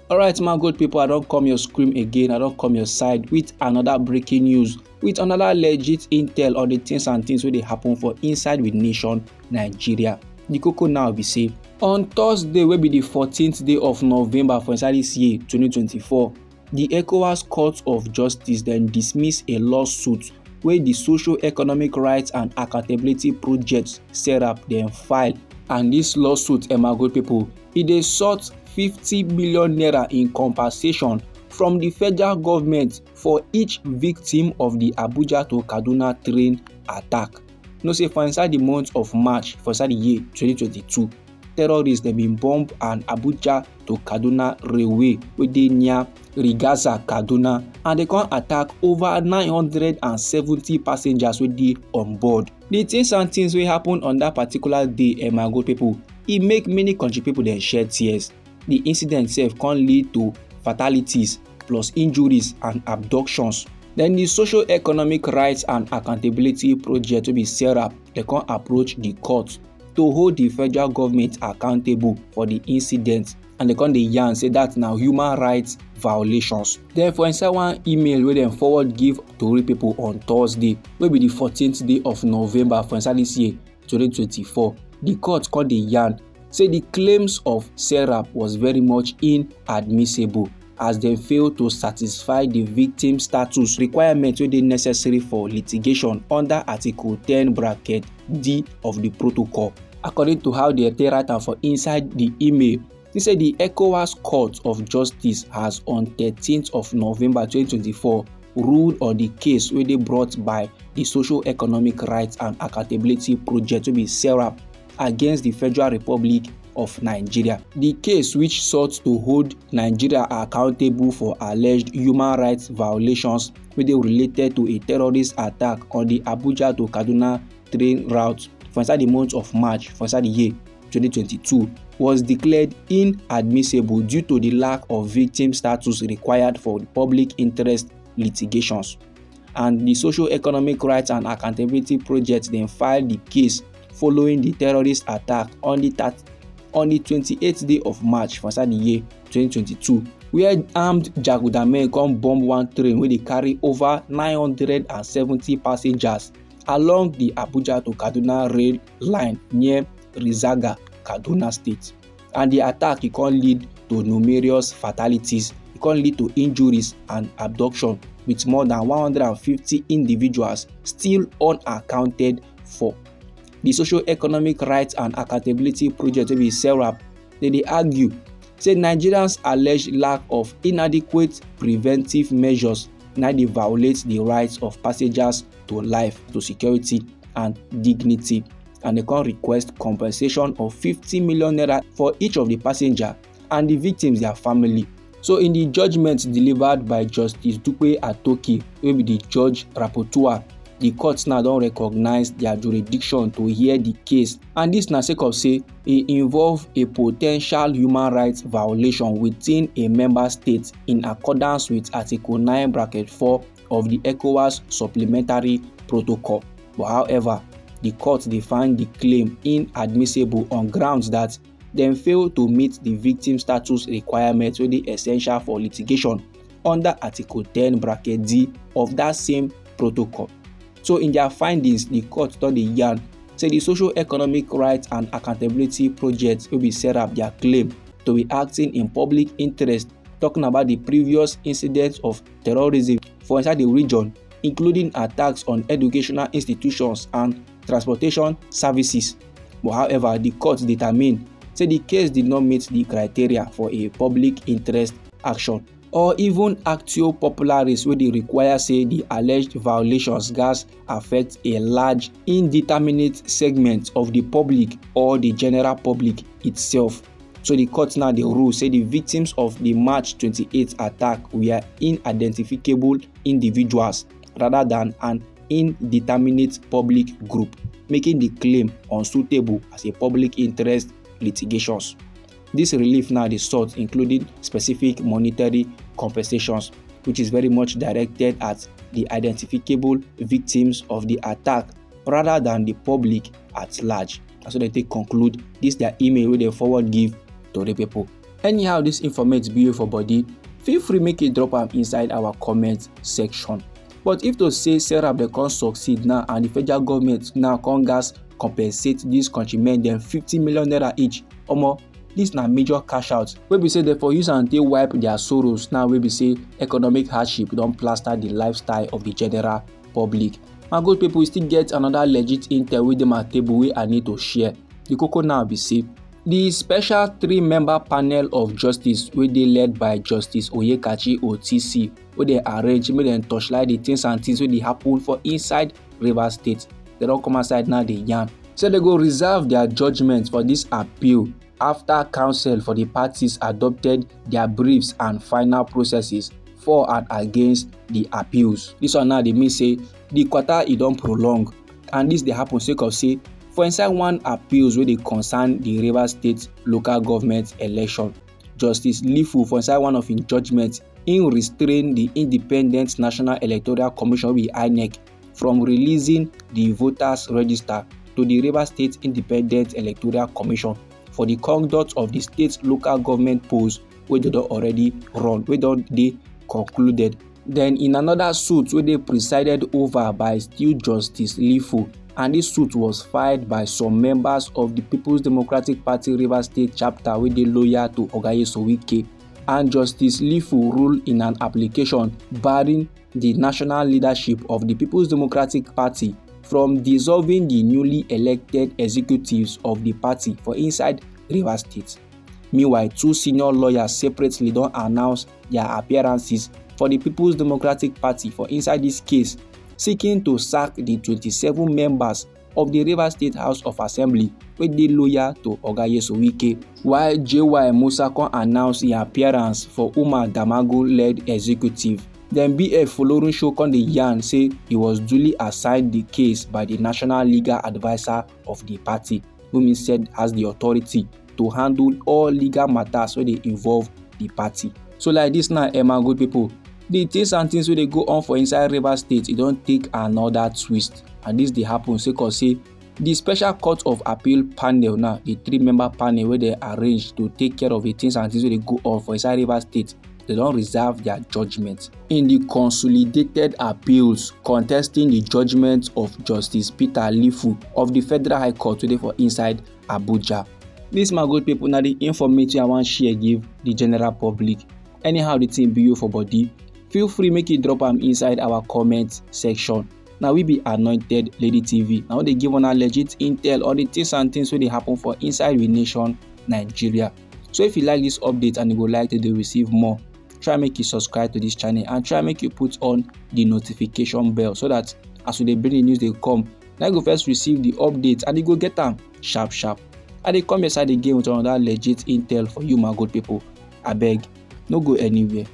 Alright my good people, I don't come your scream again, I don't come your side with another breaking news, with another legit intel on the things and things wey dey happen for inside with nation Nigeria. The koko now be say, on Thursday wey be the 14th day of November for inside this year 2024, the ECOWAS Court of Justice then dismiss a lawsuit wey the Socio-Economic Rights and Accountability Project (SERAP) then file, and this lawsuit, my good people, e dey sought 50 million naira in compensation from the federal government for each victim of the Abuja to Kaduna train attack. You know say for inside the month of March for inside the year 2022, terrorists dem bin bomb an Abuja to Kaduna railway wey dey near Rigaza, Kaduna, and they come attack over 970 passengers wey dey on board. The things and things wey happen on that particular day, my good people, e make many country people dem shed tears. The incident itself can lead to fatalities plus injuries and abductions. Then the Socio-Economic Rights and Accountability Project wey be SERAP, they can approach the court to hold the federal government accountable for the incident, and they can dey yarn say that now human rights violations. Then for inside one email wey dem forward give tori people on Thursday wey be the 14th day of November for inside this year 2024, the court can dey yarn say the claims of SERAP was very much inadmissible as they failed to satisfy the victim status requirement wey dey necessary for litigation under Article 10(d) of the protocol. According to how they write am for inside the email, they say the ECOWAS Court of Justice has on 13th of November 2024 ruled on the case wey dey brought by the Socio-Economic Rights and Accountability Project wey be SERAP against the Federal Republic of Nigeria. The case, which sought to hold Nigeria accountable for alleged human rights violations wey dey related to a terrorist attack on the Abuja to Kaduna train route for inside the month of March for inside the year 2022, was declared inadmissible due to the lack of victim status required for the public interest litigations. And the Socio-Economic Rights and Accountability Project then filed the case following the terrorist attack on the 28th day of March for inside the year 2022, where armed jaguda men come bomb one train wey dey carry over 970 passengers along the Abuja to Kaduna rail line near Rigaza, Kaduna State. And the attack e can lead to numerous fatalities, e can lead to injuries and abduction, with more than 150 individuals still unaccounted for. The Socio-Economic Rights and Accountability Project wey be SERAP, they argue say Nigerians' alleged lack of inadequate preventive measures na dey violate the rights of passengers to life, to security and dignity, and they can request compensation of 50 million naira for each of the passenger and the victims their family. So in the judgment delivered by Justice Dupe Atoki wey be the judge rapporteur, the court now don recognize their jurisdiction to hear the case, and this na sake of say e involve a potential human rights violation within a member state in accordance with Article 9(4) of the ECOWAS Supplementary Protocol. But however, the court dey find the claim inadmissible on grounds that dem fail to meet the victim status requirement wey dey essential for litigation under Article 10(d) of that same protocol. So in their findings, the court don dey yarn say the Socio-Economic Rights and Accountability Project wey be SERAP, their claim to be acting in public interest, talking about the previous incidents of terrorism for inside the region, including attacks on educational institutions and transportation services. But however, the court determined say the case did not meet the criteria for a public interest action, or even actio popularis wey dey require say the alleged violations gas affect a large indeterminate segment of the public or the general public itself. So the court now dey rule say the victims of the March 28th attack were unidentifiable individuals rather than an indeterminate public group, making the claim unsuitable as a public interest litigations. This relief now dey sought including specific monetary compensations, which is very much directed at the identifiable victims of the attack rather than the public at large. So they take conclude this their email wey they forward give to the people. Anyhow dis informate be you for body, feel free make you drop am inside our comment section. But if to say serap dey come succeed now and the federal government now come gas compensate dis countrymen dem 50 million naira each, omo, dis na major cash out wey be say dem for use am take wipe their sorrows now wey be say economic hardship don plaster the lifestyle of the general public. My good people, we still get another legit intel wey dey my table wey I need to share. The koko now be say the special 3-member panel of justice wey dey led by Justice Oyekachi Otisi wey dey arrange make dem torchlight the things and things wey dey happen for inside Rivers State. Dem don come outside now dey yarn say dem go reserve their judgement for dis appeal after counsel for the parties adopted their briefs and final processes for and against the appeals. Dis one now dey mean say the kwata e don prolong, and dis dey happen sake of say for inside one appeals wey dey concern the Rivers State local government election, Justice Lifu for inside one of im judgement, im restrain the Independent National Electoral Commission wey be INEC from releasing the voters register to the Rivers State Independent Electoral Commission for the conduct of the state local government polls wey dey don already run, wey don dey concluded. Then in another suit wey dey presided over by still Justice Lifu, and this suit was filed by some members of the People's Democratic Party Rivers State chapter wey dey loyal to Oga Nyesom Wike, and Justice Lifu ruled in an application barring the national leadership of the People's Democratic Party from dissolving the newly elected executives of the party for inside Rivers State. Meanwhile, 2 senior lawyers separately don announce their appearances for the People's Democratic Party for inside this case, seeking to sack the 27 members of the Rivers State House of Assembly wey dey loyal to Oga Nyesom Wike, while JY Musa come announce im appearance for Umar Damagum-led executive. Then BF Folorunsho come dey yarn say he was duly assigned the case by the National Legal Adviser of the party, whom he said has the authority to handle all legal matters wey dey involve the party. So like this now, my good people, the things and things wey dey go on for inside Rivers State, e don take another twist, and this dey happen sake of say the Special Court of Appeal panel now, the 3-member panel wey dey arrange to take care of the things and things wey dey go on for inside Rivers State, they don reserve their judgement in the consolidated appeals contesting the judgement of Justice Peter Lifu of the Federal High Court wey dey for inside Abuja. This my good people na the information I wan share give the general public. Anyhow the thing be you for body, feel free make you drop am inside our comment section. Now we be Anointed Lady TV. Now they give una legit intel on the things and things wey dey happen for inside we nation Nigeria. So if you like this update and you go like to receive more, try make you subscribe to this channel and try make you put on the notification bell so that as we dey bring the news dey come, now you go first receive the updates and you go get am sharp sharp. I dey come inside again with another legit intel for you my good people. Abeg, no go anywhere.